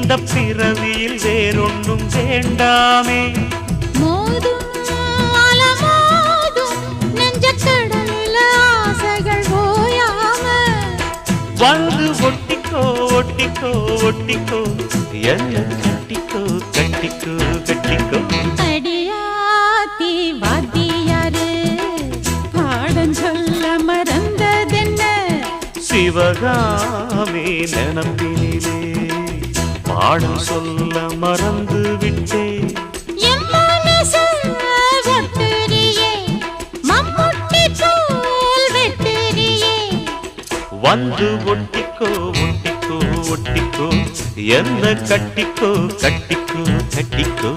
இந்த பிறவியில் வேறொன்றும் வேண்டாமே. மோதும் அலமோதும் நெஞ்சக்கடலில் ஆசைகள் ஓயாம வந்து ஒட்டிக்கோ ஒட்டிக்கோ ஒட்டிக்கோ என்ன கட்டிக்கோ கட்டிக்கோ கட்டிக்கோ. அடியாத்தி வாத்தியாரு பாடம் சொல்ல மறந்ததென்ன சிவகாமி நினப்பினிலே பாடம் சொல்ல மறந்து விட்டேன். என் மனசு ஒட்டுறியே மம்முட்டி போல் வெட்டுறியே வந்து ஒட்டிக்கோ ஒட்டிக்கோ ஒட்டிக்கோ என்ன கட்டிக்கோ கட்டிக்கோ கட்டிக்கோ.